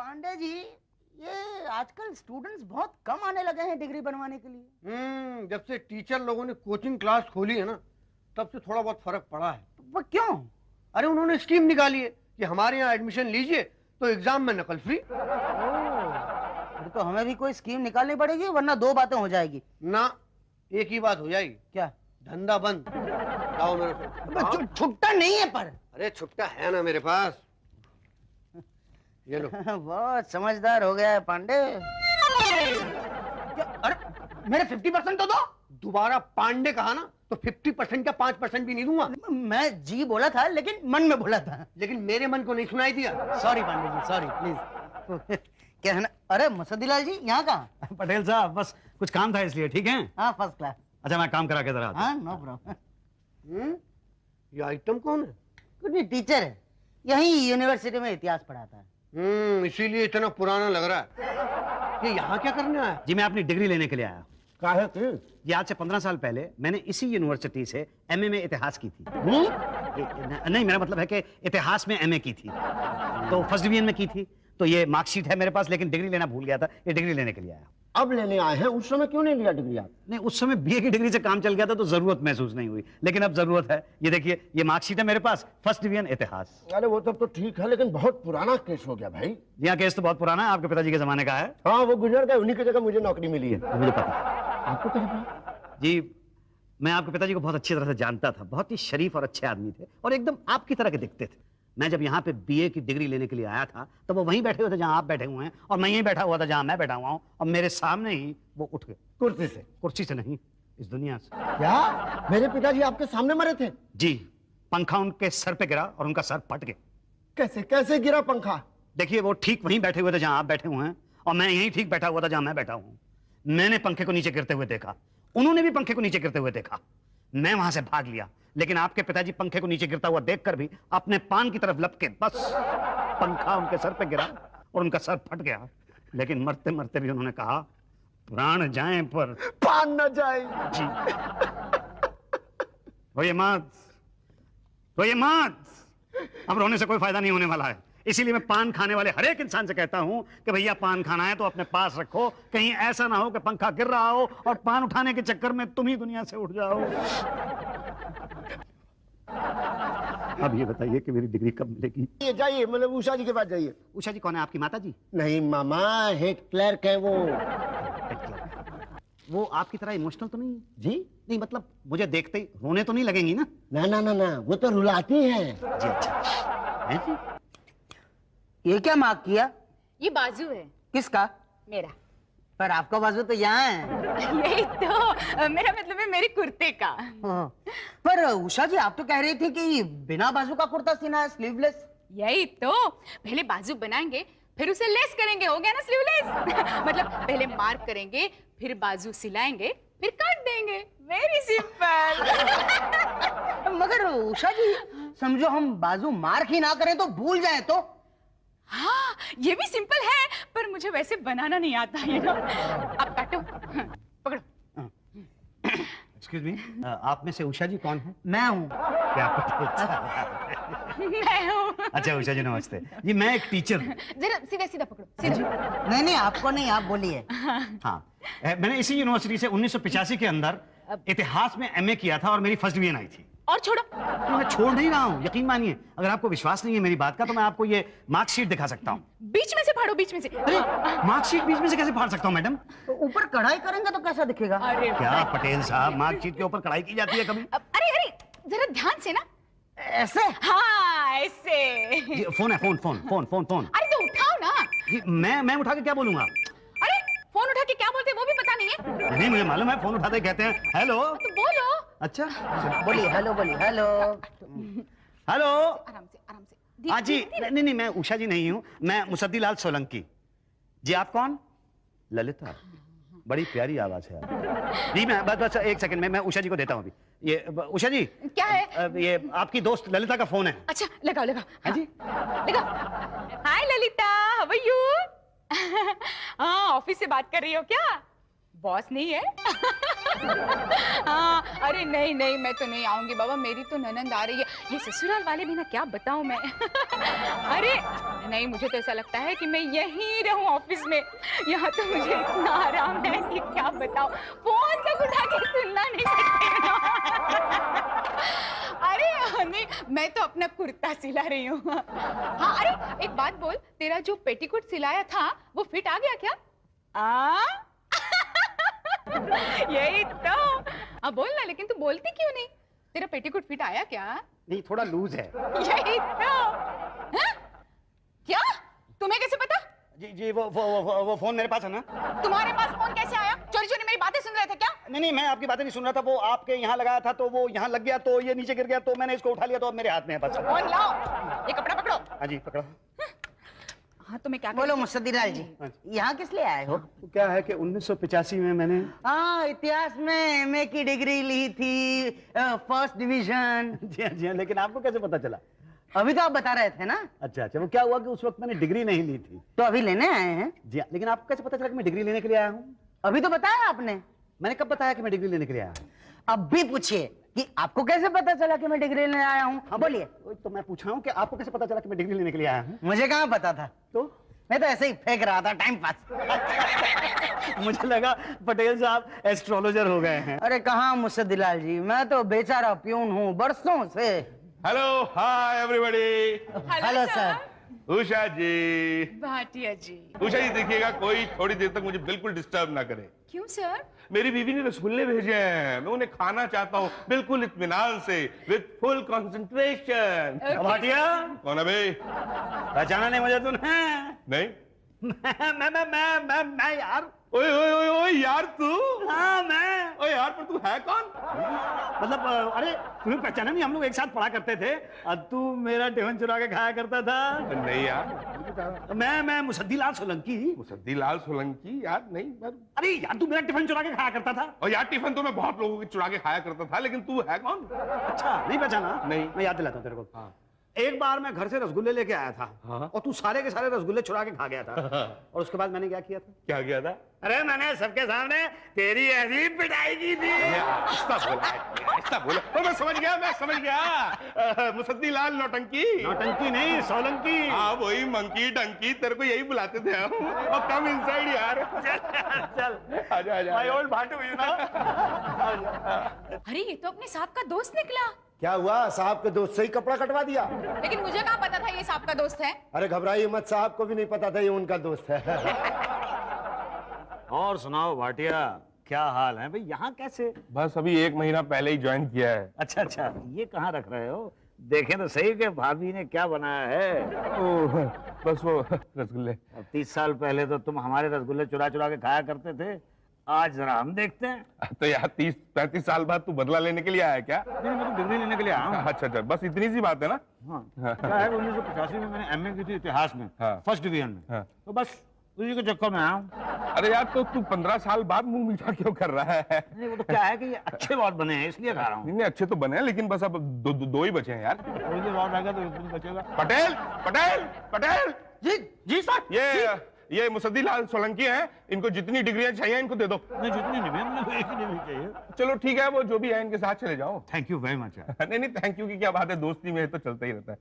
पांडे जी, ये आजकल स्टूडेंट्स बहुत कम आने लगे हैं डिग्री बनवाने के लिए। जब से टीचर लोगों ने कोचिंग क्लास खोली है ना, तब से थोड़ा बहुत फर्क पड़ा है। वो क्यों? अरे उन्होंने स्कीम निकाली है कि हमारे यहाँ एडमिशन लीजिए तो एग्जाम में नकल फ्री। फिर तो हमें भी कोई स्कीम निकालनी पड़ेगी, वरना दो बातें हो जाएगी। ना, एक ही बात हो जाएगी। क्या? धंधा बंद। लाओ मेरे से। छुट्टा नहीं है पर। अरे छुट्टा है ना मेरे पास, ये लो। बहुत समझदार हो गया है पांडे। अरे मेरे 50% तो दो। दोबारा पांडे कहा ना तो 50% का 5% भी नहीं दूंगा। मैं जी बोला था, लेकिन मन में बोला था। लेकिन मेरे मन को नहीं सुनाई दिया। Sorry Pandey ji, sorry please. क्या है ना? अरे मुसद्दीलाल जी यहाँ कहाँ? पटेल साहब बस कुछ काम था इसलिए। ठीक है? हाँ फर्स्ट क्लास। अच्छा मैं काम करा के जरा। हाँ नो प्रॉब्लम। ये आइटम कौन है? कुछ नहीं, टीचर है, यही यूनिवर्सिटी में इतिहास पढ़ाता है। इसीलिए इतना पुराना लग रहा है। ये यहाँ क्या करने आया? जी मैं अपनी डिग्री लेने के लिए आया। काहे की? ये आज से 15 साल पहले मैंने इसी यूनिवर्सिटी से एमए में इतिहास की थी। नहीं, मेरा मतलब है कि इतिहास में एमए की थी, तो फर्स्ट डिवीजन में की थी। तो ये मार्कशीट है मेरे पास, लेकिन डिग्री लेना भूल गया था। ये डिग्री लेने के लिए आया। अब लेने आए हैं? उस समय क्यों नहीं लिया डिग्री आप? नहीं, उस समय बीए की डिग्री से काम चल गया था तो जरूरत महसूस नहीं हुई, लेकिन अब जरूरत है। ये देखिए, ये मार्कशीट है मेरे पास, फर्स्ट डिवीजन इतिहास। अरे वो तब तो ठीक है, लेकिन बहुत पुराना केस हो गया भाई। यहाँ केस तो बहुत पुराना है, आपके पिताजी के जमाने का है। हाँ वो गुजर गए, उन्हीं की जगह मुझे नौकरी मिली है। मुझे पता। आपको क्या? जी मैं आपके पिताजी को बहुत अच्छी तरह से जानता था। बहुत ही शरीफ और अच्छे आदमी थे और एकदम आपकी तरह के दिखते थे। मैं जब यहाँ पे बीए की डिग्री लेने के लिए आया था तो वो वहीं बैठे हुए थे जहाँ आप बैठे हुए हैं, और मैं यहीं बैठा हुआ था जहाँ मैं बैठा हुआ हूँ, और मेरे सामने ही वो उठ गए। कुर्सी से? कुर्सी से नहीं, इस दुनिया से। क्या मेरे पिताजी आपके सामने मरे थे? जी, पंखा उनके सर पे गिरा और उनका सर फट गया। कैसे कैसे गिरा पंखा? देखिए वो ठीक वहीं बैठे हुए थे जहाँ आप बैठे हुए हैं, और मैं यहीं ठीक बैठा हुआ था जहाँ मैं बैठा हूँ। मैंने पंखे को नीचे गिरते हुए देखा, उन्होंने भी पंखे को नीचे गिरते हुए देखा। मैं वहां से भाग लिया, लेकिन आपके पिताजी पंखे को नीचे गिरता हुआ देखकर भी अपने पान की तरफ लपके, बस पंखा उनके सर पे गिरा और उनका सर फट गया। लेकिन मरते मरते भी उन्होंने कहा, प्राण जाएं पर पान न जाए। जी रोइए मत, रोइए मत, अब रोने से कोई फायदा नहीं होने वाला है। इसीलिए मैं पान खाने वाले हर एक इंसान से कहता हूं कि भैया पान खाना है तो अपने पास रखो, कहीं ऐसा ना हो कि पंखा गिर रहा हो और पान उठाने के चक्कर में तुम ही दुनिया से उठ जाओ। अब ये बताइए कि मेरी डिग्री कब मिलेगी? ये जाइए, मतलब उषा जी के पास जाइए। उषा जी कौन है? आपकी माता जी? नहीं मामा, हेड क्लर्क है वो। वो आपकी तरह इमोशनल तो नहीं है? जी नहीं, मतलब मुझे देखते ही रोने तो नहीं लगेंगी ना? ना ना ना ना, वो तो रुलाती है। जी अच्छा है जी। ये क्या मार्क किया? ये बाजू है। किसका? मेरा। पर आपका बाजू तो यहाँ है। यही तो मेरा मतलब है, मेरे कुर्ते का। हाँ। पर उषा जी आप तो कह रही थी कि बिना बाजू का कुर्ता सीना है, स्लीवलेस। यही तो, पहले बाजू बनाएंगे फिर उसे लेस करेंगे, हो गया ना स्लीवलेस। मतलब पहले मार्क करेंगे, फिर बाजू सिलाएंगे, फिर काट देंगे। Very simple. मगर उषा जी समझो हम बाजू मार्क ही ना करें तो भूल जाए तो? हाँ ये भी सिंपल है, पर मुझे वैसे बनाना नहीं आता है ना। अब काटो, पकड़ो। एक्सक्यूज मी, आप में से उषा जी कौन है? मैं हूँ। क्या पता? मैं हूँ। अच्छा उषा जी नमस्ते जी, मैं एक टीचर हूँ। जरा सीधा सीधा पकड़ो, सीधा। नहीं नहीं आपको नहीं, आप बोलिए। हाँ मैंने इसी यूनिवर्सिटी से 1985 के अंदर इतिहास में एमए किया था और मेरी फर्स्ट डिवीजन आई थी। और छोड़ो। मैं छोड़ नहीं रहा हूँ, यकीन मानिए। अगर आपको विश्वास नहीं है मेरी बात का तो मैं आपको ये मार्कशीट दिखा सकता हूँ। बीच में से फाड़ो, बीच में से। अरे मार्कशीट बीच में से कैसे फाड़ सकता हूँ मैडम? तो ऊपर कढ़ाई करेंगे तो कैसा दिखेगा? अरे क्या पटेल साहब, मार्कशीट के ऊपर कढ़ाई की जाती है कभी? अरे अरे जरा ध्यान से ना। ऐसे? हाँ ऐसे। फोन है, phone phone phone phone phone. अरे तो उठाओ ना। मैं उठा के क्या बोलूंगा? अरे फोन उठा के क्या बोलते हैं वो भी पता नहीं है? नहीं मुझे मालूम है, फोन उठाते ही कहते हैं हेलो। तो बोलो। अच्छा बोलिए हेलो, बोलिए हेलो। हेलो। आराम से, आराम से। हाँ जी, नहीं नहीं मैं उषा जी नहीं हूँ, मैं मुसद्दीलाल सोलंकी। जी आप कौन? ललिता, बड़ी प्यारी आवाज है आप। जी मैं बस एक सेकंड में मैं उषा जी को देता हूँ अभी। ये उषा जी क्या है? ये आपकी दोस्त ललिता का फोन है। अच्छा लगाओ लगाओ। हाँ जी लगाओ। हाय ललिता, हाउ आर यू? हाँ ऑफिस से बात कर रही हो क्या? बॉस नहीं है? हाँ अरे नहीं नहीं मैं तो नहीं आऊंगी बाबा, मेरी तो ननंद आ रही है। ये ससुराल वाले भी ना क्या बताऊं मैं। अरे नहीं, मुझे तो ऐसा लगता है कि मैं यहीं रहूं ऑफिस में। यहाँ तो मुझे इतना आराम है कि क्या बताऊं, फोन तक उठा के सुनना नहीं पड़ता। अरे नहीं, मैं तो अपना कुर्ता सिला रही हूँ। हाँ, अरे एक बात बोल, तेरा जो पेटीकोट सिलाया था वो फिट आ गया क्या? यही तो। अब बोल ना, लेकिन तू बोलती क्यों नहीं? तेरा पेटीकोट फिट आया क्या? नहीं, थोड़ा लूज है। यही तो। हाँ? क्या? तुम्हें कैसे पता? जी वो फोन मेरे पास है ना। तुम्हारे पास फोन कैसे आया? चोरी चोरी मेरी बातें सुन रहे थे क्या? नहीं, मैं आपकी बातें नहीं सुन रहा था। वो आपके यहाँ लगाया था तो वो यहाँ लग गया, तो ये नीचे गिर गया, तो मैंने इसको उठा लिया, तो अब मेरे हाथ में है बस। फोन लाओ, ये कपड़ा पकड़ो। हाँ जी, पकड़ा। हाँ, तो मैं क्या बोलो मुस्तदीलाल जी, यहाँ किस लिए आए हो? तो क्या है कि 1985 में मैंने इतिहास में एमए की डिग्री ली थी, फर्स्ट डिवीजन। जी हाँ, लेकिन आपको कैसे पता चला? अभी तो आप बता रहे थे ना। अच्छा, वो क्या हुआ कि उस वक्त मैंने डिग्री नहीं ली थी। तो अभी लेने आए हैं? जी हाँ, लेकिन आपको कैसे पता चला कि मैं डिग्री लेने के लिए आया हूँ? अभी तो बताया आपने। मैंने कब बताया कि मैं डिग्री लेने के लिए आया हूँ? अब भी पूछिए कि आपको कैसे पता चला कि मैं डिग्री लेने आया हूँ। हाँ बोलिए। तो मैं पूछ रहा हूँ कि आपको कैसे पता चला कि मैं डिग्री लेने के लिए आया हूँ? मुझे कहाँ पता था, तो मैं तो ऐसे ही फेंक रहा था, टाइम पास। मुझे लगा पटेल साहब एस्ट्रोलॉजर हो गए हैं। अरे कहाँ मुस्तदीलाल जी, मैं तो बेचारा प्यून हूँ बरसों से। Hello, hi everybody. Hello sir. Usha ji. Bhatia ji. Usha ji देखिएगा, कोई थोड़ी देर तक मुझे बिल्कुल डिस्टर्ब ना करे। क्यों सर? मेरी बीवी ने रसगुल्ले भेजे हैं, मैं उन्हें खाना चाहता हूँ बिल्कुल इत्मीनान से, विद फुल कंसंट्रेशन। भाटिया, कौन है बे? पहचाना नहीं मुझे तूने? नहीं। मैं यार। ओए ओए ओए ओए यार तू। हाँ मैं। ओए यार, पर तू है कौन? मतलब अरे तुम्हें पहचाना नहीं? हम लोग एक साथ पढ़ा करते थे और तू मेरा टिफिन चुरा के खाया करता था। नहीं यार, मैं मुसद्दीलाल सोलंकी। मुसद्दीलाल सोलंकी? यार नहीं यार। अरे यार, तू मेरा टिफिन चुरा के खाया करता था। और यार टिफिन तो मैं बहुत लोगों की चुरा के खाया करता था, लेकिन तू है कौन? अच्छा, नहीं पहचाना? नहीं। मैं याद दिलाता हूँ तेरे को। हाँ। एक बार मैं घर से रसगुल्ले लेके आया था। हाँ। और तू सारे के सारे रसगुल्ले चुरा के खा गया था। और उसके बाद मैंने क्या किया था? क्या किया था? अरे मैंने सबके सामने तेरी ऐसी पिटाई की थी। ऐसा बोला तो मैं समझ गया। मुसद्दीलाल नौटंकी। नौटंकी नहीं, सोलंकी। हाँ, वही मंकी डंकी, तेरे को यही बुलाते थे हम। और कम इनसाइड यार। चल आजा आजा। My old Bhatu you know. अरे ये तो अपने साहब का दोस्त निकला। क्या हुआ? साहब के दोस्त से ही कपड़ा कटवा दिया? लेकिन मुझे कहाँ पता था ये साहब का दोस्त है। अरे घबराइए मत, साहब को भी नहीं पता था ये उनका दोस्त है। और सुनाओ भाटिया, क्या हाल है भाई? यहाँ कैसे? बस अभी 1 महीना पहले ही ज्वाइन किया है। अच्छा, ये कहाँ रख रहे हो? देखें तो सही कि भाभी ने क्या बनाया है। ओह, बस वो रसगुल्ले। अब 30 साल पहले तो तुम हमारे रसगुल्ले चुरा चुरा के खाया करते थे, आज जरा हम देखते हैं। तो यार 30-35 साल बाद तू बदला लेने के लिए आया क्या? नहीं, मैं तो डिग्री लेने के लिए आया हूँ। अच्छा, बस इतनी सी बात है ना? हाँ, क्या है 1985 में मैंने एमए की थी इतिहास में, हाँ। फर्स्ट डिवीजन में। हाँ। तो बस उसी के चक्कर में आया हूँ। अरे यार, तो तू 15 साल बाद मुंह मीठा क्यों कर रहा है? नहीं, वो तो क्या है कि ये अच्छे बहुत बने हैं इसलिए खा रहा हूँ। नहीं, अच्छे तो बने हैं, लेकिन बस अब दो ही बचे हैं यार। थोड़ी देर और रहेगा तो एक दिन बचेगा। पटेल पटेल पटेल। जी सर। ये मुसद्दीलाल सोलंकी हैं, इनको जितनी डिग्रियां चाहिए इनको दे दो। नहीं, जितनी नहीं, मुझे एक ही डिग्री चाहिए। चलो ठीक है, वो जो भी है इनके साथ चले जाओ। Thank you very much. नहीं, थैंक यू की क्या बात है, दोस्ती में तो चलता ही रहता है।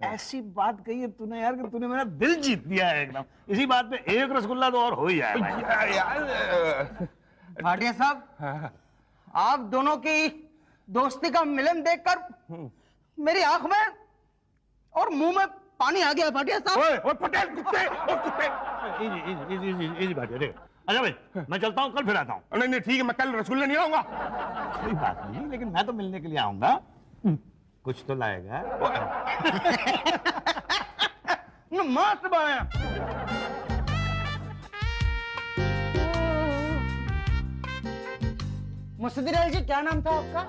ऐसी बात कही है तूने यार कि तूने मेरा दिल जीत लिया है एकदम। इसी बात पे एक रसगुल्ला तो और हो ही जाएगा। यार भाटिया साहब, आप दोनों की दोस्ती का मिलन देखकर मेरी आंख में और मुंह में पानी आ गया। भाटिया साहब। ओए पटेल, कुत्ते। इजी बात है, देख। अच्छा भाई, मैं चलता हूँ, कल फिर आता हूँ। नहीं ठीक है, मैं कल रसगुल्ले नहीं लाऊंगा। कोई बात नहीं, लेकिन मैं तो मिलने के लिए आऊंगा। कुछ तो लाएगा। मस्त बनाया। मुस्तदीलाल जी, क्या नाम था आपका?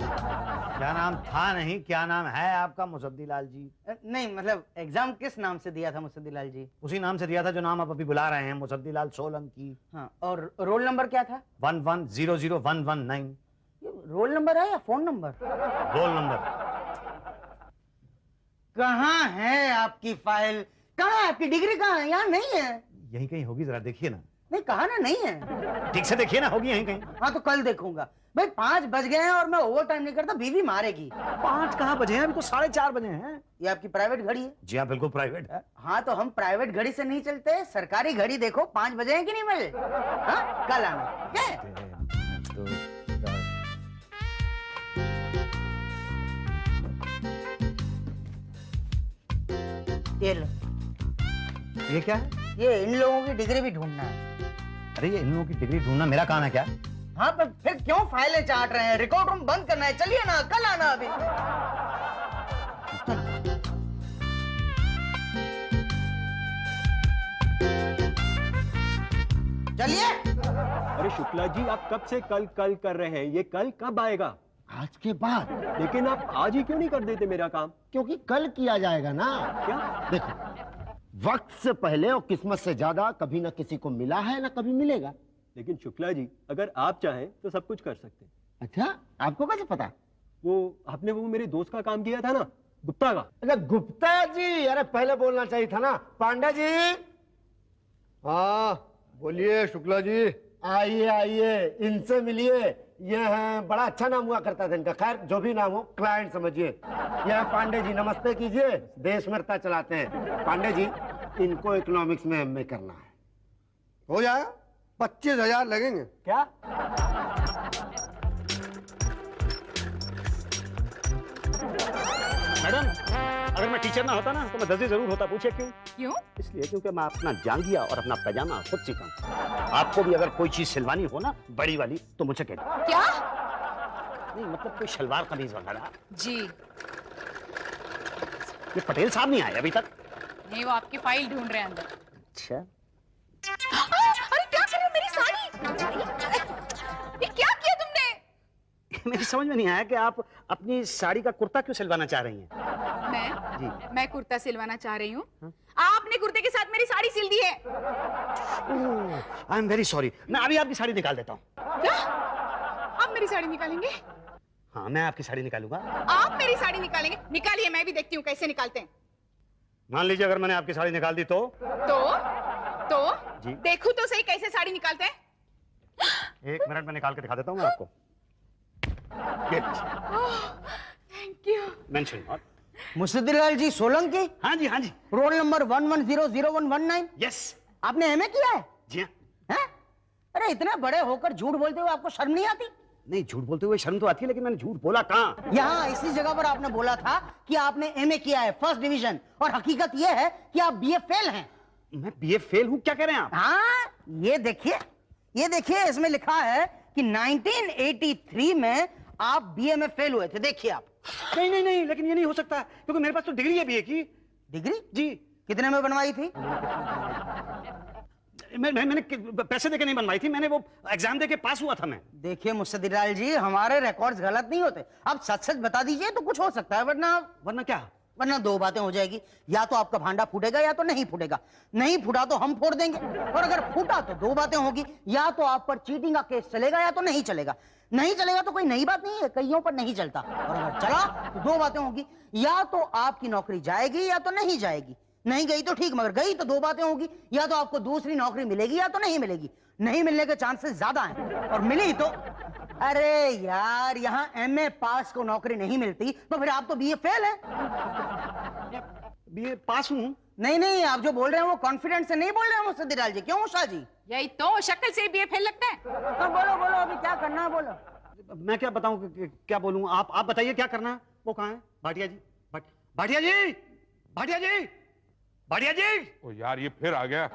क्या नाम था नहीं, क्या नाम है आपका मुसद्दीलाल जी? नहीं, मतलब एग्जाम किस नाम से दिया था मुस्तदीलाल जी? उसी नाम से दिया था जो नाम आप अभी बुला रहे हैं, मुसद्दीलाल सोलंकी। हाँ, और रोल नंबर क्या था? 1100119। ये रोल नंबर है या फोन नंबर? Roll number. कहाँ है आपकी फाइल? कहाँ है आपकी डिग्री? कहाँ है? यहाँ नहीं है। यही कहीं होगी, जरा देखिए ना। नहीं कहा ना नहीं है। ठीक से देखिए ना, होगी यहीं कहीं। हाँ तो कल देखूंगा भाई। 5 बज गए हैं और मैं ओवर टाइम नहीं करता, बीवी मारेगी। 5 कहाँ बजे हैं? अभी तो 4:30 बजे हैं। ये आपकी प्राइवेट घड़ी है? जी हाँ, बिल्कुल प्राइवेट है। हाँ तो हम प्राइवेट घड़ी से नहीं चलते, सरकारी घड़ी देखो 5 बजे हैं कि नहीं बजे। हाँ कल आना, ठीक है? ये लो। ये क्या है? ये इन लोगों की डिग्री भी ढूंढना है। अरे ये इन लोगों की डिग्री ढूंढना मेरा काम है क्या? हाँ पर फिर क्यों फाइलें चाट रहे हैं? रिकॉर्ड रूम बंद करना है, चलिए ना, कल आना अभी। चलिए। अरे शुक्ला जी, आप कब से कल कल कर रहे हैं? ये कल कब आएगा? आज के बाद। लेकिन आप आज ही क्यों नहीं कर देते मेरा काम? क्योंकि कल किया जाएगा ना। क्या? देखो, वक्त से पहले और किस्मत से ज्यादा कभी ना किसी को मिला है ना कभी मिलेगा। लेकिन शुक्ला जी, अगर आप चाहें तो सब कुछ कर सकते हैं। अच्छा, आपको कैसे पता? वो आपने वो मेरे दोस्त का काम किया था ना, गुप्ता का। अरे गुप्ता जी, अरे पहले बोलना चाहिए था ना। पांडे जी। हाँ बोलिए शुक्ला जी। आइए आइए, इनसे मिलिए। ये हैं, बड़ा अच्छा नाम हुआ करता था इनका। खैर जो भी नाम हो, क्लाइंट समझिए। ये हैं पांडे जी, नमस्ते कीजिए। देश मरता चलाते हैं पांडे जी। इनको इकोनॉमिक्स में एमए करना है। हो जाएगा, 25,000 लगेंगे। क्या? मैडम, अगर मैं टीचर ना होता ना तो मैं दर्जी जरूर होता। पूछे क्यों? क्यों? इसलिए क्योंकि मैं अपना जांघिया और अपना पैजामा खुद सीखा हूं। आपको भी अगर कोई चीज सिलवानी हो ना, बड़ी वाली, तो मुझे कह दो। क्या? नहीं मतलब कोई शलवार कमीज वगैरह। जी ये पटेल साहब नहीं आए अभी तक। नहीं, वो आपकी फाइल ढूंढ रहे हैं अंदर। अच्छा, अरे क्या कर रहे हो? मेरी साड़ी! ये क्या किया तुमने? मेरी समझ में नहीं आया कि आप अपनी साड़ी का कुर्ता क्यों सिलवाना चाह रही हैं? मैं कुर्ता सिलवाना चाह रही हूँ। आपने कुर्ते के साथ मेरी साड़ी सिल दी है। I am very sorry. मैं अभी आपकी साड़ी निकाल देता हूँ। क्या? आप मेरी साड़ी निकालेंगे? हाँ, मैं आपकी साड़ी निकालूंगा। आप मेरी साड़ी निकालेंगे? निकालिए, मैं भी देखती हूँ कैसे निकालते हैं। मान लीजिए अगर मैंने आपकी साड़ी निकाल दी तो जी? देखूं तो सही कैसे साड़ी निकालते हैं। 1 मिनट में निकाल के दिखा देता हूँ मैं आपको। Thank you. Mention not. Mustafalal ji Solanki, हाँ जी, हाँ जी। Roll number 11000119। यस। आपने एमए किया है? जी हाँ। हैं? अरे इतने बड़े होकर झूठ बोलते हुए आपको शर्म नहीं आती? नहीं, झूठ बोलते हुए शर्म तो आती है, लेकिन मैंने झूठ बोला कहाँ? यहाँ इसी जगह पर आपने बोला था कि आपने एमए किया है, फर्स्ट डिवीजन, और हकीकत यह है कि आप बीए फेल हैं। मैं बीए फेल हूँ? क्या कह रहे हैं आप? हाँ, ये देखिए इसमें लिखा है कि 1983 में आप बीए में फेल हुए थे। देखिए आप। नहीं, लेकिन ये नहीं हो सकता क्योंकि मेरे पास तो डिग्री है बीए की। डिग्री? जी। कितने में बनवाई थी? मैंने पैसे देके नहीं बनवाई थी, मैंने वो एग्जाम देके पास हुआ था मैं। देखिए मुस्तफालाल जी, हमारे रिकॉर्ड्स गलत नहीं होते। आप सच सच बता दीजिए तो कुछ हो सकता है, वरना क्या? वरना 2 बातें हो जाएगी। या तो आपका भांडा फूटेगा या तो नहीं फूटेगा। नहीं फूटा तो हम फोड़ देंगे, और अगर फूटा तो 2 बातें होगी। या तो आप पर चीटिंग का केस चलेगा या तो नहीं चलेगा। नहीं चलेगा तो कोई नई बात नहीं है, कईयों पर नहीं चलता। और अगर चला तो 2 बातें होगी। या तो आपकी नौकरी जाएगी या तो नहीं जाएगी। नहीं गई तो ठीक, मगर गई तो 2 बातें होगी। या तो आपको दूसरी नौकरी मिलेगी या तो नहीं मिलेगी। नहीं मिलने के चांसेस ज्यादा हैं, और मिली तो अरे यार, यहाँ एमए पास को नौकरी नहीं मिलती तो फिर आप तो बीए फेल हैं। बीए पास हूँ? नहीं, आप जो बोल रहे हैं वो कॉन्फिडेंस से नहीं बोल रहे हैं मुस्तफालाल जी। क्यों उषा जी? यही तो, शक्ल से बीए फेल लगता है। तो बोलो अभी क्या करना है, बोलो। मैं क्या बताऊं, क्या बोलूं? आप बताइए क्या करना है। वो कहाँ है? भाटिया जी, भाटिया जी, भाटिया जी, भाटिया जी। ओ यार, ये फिर आ गया।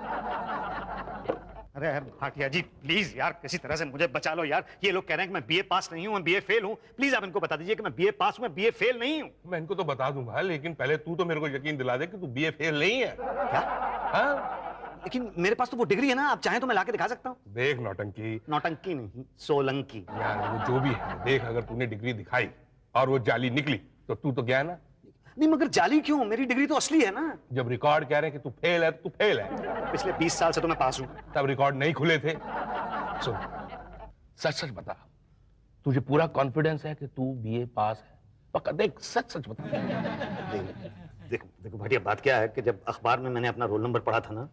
अरे भाटिया जी, प्लीज यार, किसी तरह से मुझे बचा लो यार। ये लोग कह रहे हैं कि मैं बीए पास नहीं हूं, मैं बीए फेल हूं। प्लीज आप इनको बता दीजिए कि मैं बीए पास हूं, मैं बीए फेल नहीं हूं। मैं इनको तो बता दूंगा, लेकिन पहले तू तो मेरे को यकीन दिला दे कि तू बीए फेल नहीं है। क्या? हाँ? लेकिन मेरे पास तो वो डिग्री है ना, आप चाहें तो मैं लाके दिखा सकता हूँ। देख नौटंकी। नौटंकी नहीं, सोलंकी। यार वो जो भी है, देख, अगर तूने डिग्री दिखाई और वो जाली निकली तो तू तो गया ना। नहीं, मगर जाली क्यों? मेरी डिग्री तो असली है ना। जब रिकॉर्ड कह रहे हैं कि तू फेल है तो तू फेल है। पिछले 20 साल से तो मैं पास हूं। तब रिकॉर्ड नहीं खुले थे। सुन, सच सच बता, तुझे पूरा कॉन्फिडेंस है कि तू बीए पास है? पक्का? देख, सच सच बता। देखो भाटिया, बात क्या है कि जब अखबार में मैंने अपना रोल नंबर पढ़ा था ना,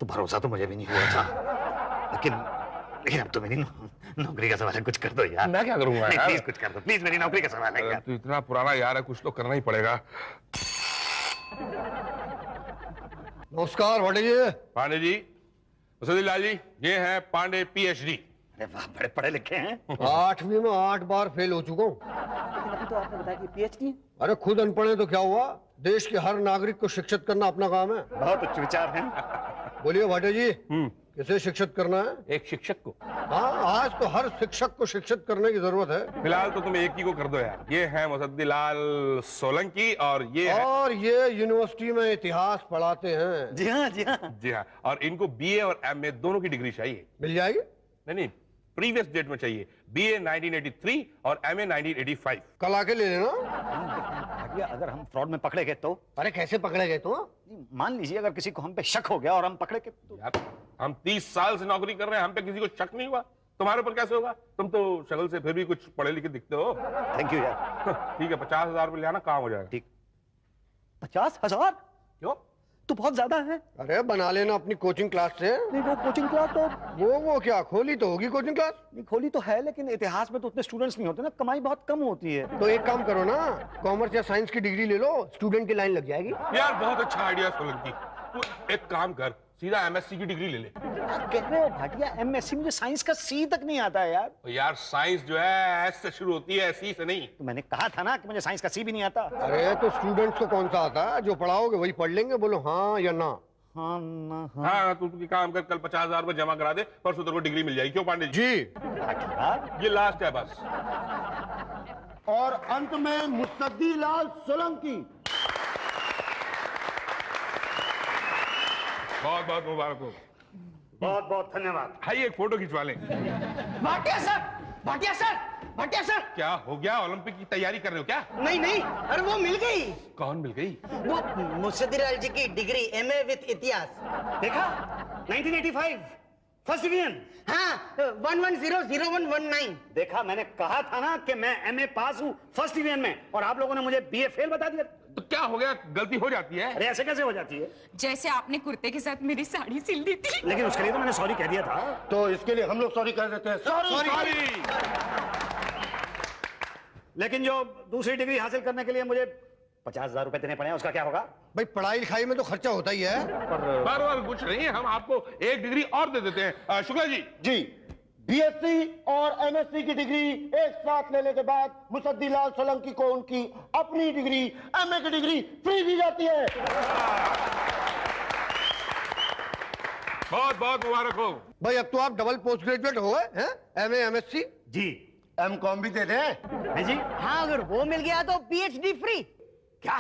तो भरोसा तो मुझे भी नहीं हुआ था। लेकिन अब तो मेरी नौकरी का सवाल है, कुछ कर दो यार। मैं क्या करूंगा यार? प्लीज कुछ कर दो, प्लीज, मेरी नौकरी का सवाल है यार। तू इतना पुराना यार है, कुछ तो करना ही पड़ेगा। नमस्कार भाटे जी। पांडे जी, मुसद्दीलाल जी, ये है पांडे पीएचडी। अरे वाह, बड़े पढ़े लिखे हैं। 8वीं में 8 बार फेल हो चुका हूँ। लेकिन अभी तो आपने बताया कि पीएचडी। अरे खुद अनपढ़ है तो क्या हुआ, देश के हर नागरिक को शिक्षित करना अपना काम है। बहुत उच्च विचार हैं। बोलिए भाटे जी, किसे शिक्षित करना है? एक शिक्षक को। हाँ, आज तो हर शिक्षक को शिक्षित करने की जरूरत है। फिलहाल तो तुम एक ही को कर दो यार। ये है मुसद्दीलाल सोलंकी और ये यूनिवर्सिटी में इतिहास पढ़ाते हैं। जी हाँ, जी हाँ। जी हाँ, और इनको बीए और एमए दोनों की डिग्री चाहिए। मिल जाएगी? नहीं, प्रीवियस डेट में चाहिए। बीए 1983 और एमए 1985। कल आके ले लेना। भाटिया, अगर हम फ्रॉड में पकड़े गए तो? अरे कैसे पकड़े गए तो? मान लीजिए अगर किसी को हम पे शक हो गया और हम पकड़े गए तो? यार, हम 30 साल से नौकरी कर रहे हैं, हम पे किसी को शक नहीं हुआ, तुम्हारे ऊपर कैसे होगा? तुम तो शक्ल से फिर भी कुछ पढ़े लिखे दिखते हो। थैंक यू यार। ठीक है, 50,000 रुपये ले आना, काम हो जाएगा। ठीक। 50,000? क्यों? तो बहुत ज्यादा है। अरे बना लेना अपनी कोचिंग क्लास से। नहीं, वो कोचिंग क्लास तो वो क्या खोली तो होगी कोचिंग क्लास? नहीं, खोली तो है, लेकिन इतिहास में तो उतने स्टूडेंट्स नहीं होते ना, कमाई बहुत कम होती है। तो एक काम करो ना, कॉमर्स या साइंस की डिग्री ले लो, स्टूडेंट की लाइन लग जाएगी। यार बहुत अच्छा आइडिया सोलंकी। तू एक काम कर, सीधा एमएससी की डिग्री ले ले। आप कह रहे हो भाटिया, एमएससी, मुझे साइंस का सी तक नहीं आता है यार। तो यार साइंस जो है एस से शुरू होती है, सी से नहीं। तो मैंने कहा था ना कि मुझे साइंस का सी भी नहीं आता। अरे तो स्टूडेंट्स को कौन सा आता है? जो पढ़ाओगे वही पढ़ लेंगे, बोलो हाँ या ना। हाँ ना हाँ। हाँ, तू काम कर, कल 50,000 रुपये जमा करा दे, परसों तेरे को डिग्री मिल जाएगी। क्यों पांडे जी? भाटिया, ये लास्ट है बस। और अंत में मुसद्दीलाल सोलंकी। बहुत बहुत मुबारक हो। बहुत बहुत धन्यवाद। हाई एक फोटो खिंचवा लें। Bhatia sir, Bhatia sir, Bhatia sir. क्या हो गया? ओलंपिक की तैयारी कर रहे हो क्या? नहीं नहीं, अरे वो मिल गई। कौन मिल गई? वो मुसद्दीलाल जी की डिग्री एमए विद इतिहास। देखा, 1985 फर्स्ट डिवीजन। हाँ, 11000119। देखा, मैंने कहा था ना कि मैं एमए पास हूँ फर्स्ट डिवीजन में, और आप लोगों ने मुझे बीए फेल बता दिया। तो क्या हो गया? गलती हो जाती है। अरे ऐसे कैसे हो जाती है? जैसे आपने कुर्ते के साथ मेरी साड़ी सिल दी थी। लेकिन उसके लिए तो मैंने सॉरी कह दिया था। तो इसके लिए हम लोग सॉरी कर देते हैं। सॉरी। लेकिन जो दूसरी डिग्री हासिल करने के लिए मुझे 50,000 रुपए देने पड़े हैं, उसका क्या होगा? भाई पढ़ाई लिखाई में तो खर्चा होता ही है। पर कुछ नहीं, हम आपको एक डिग्री और दे देते हैं। शुक्ला जी। जी, बीएससी और एमएससी की डिग्री एक साथ लेने के बाद मुसद्दीलाल सोलंकी को उनकी अपनी डिग्री एमए की डिग्री फ्री दी जाती है। बहुत बहुत मुबारक हो। भाई अब तो आप डबल पोस्ट ग्रेजुएट हो गए हैं, एमए एमएससी। जी। एमकॉम भी दे दें? है जी। हाँ, अगर वो मिल गया तो पीएचडी फ्री। क्या?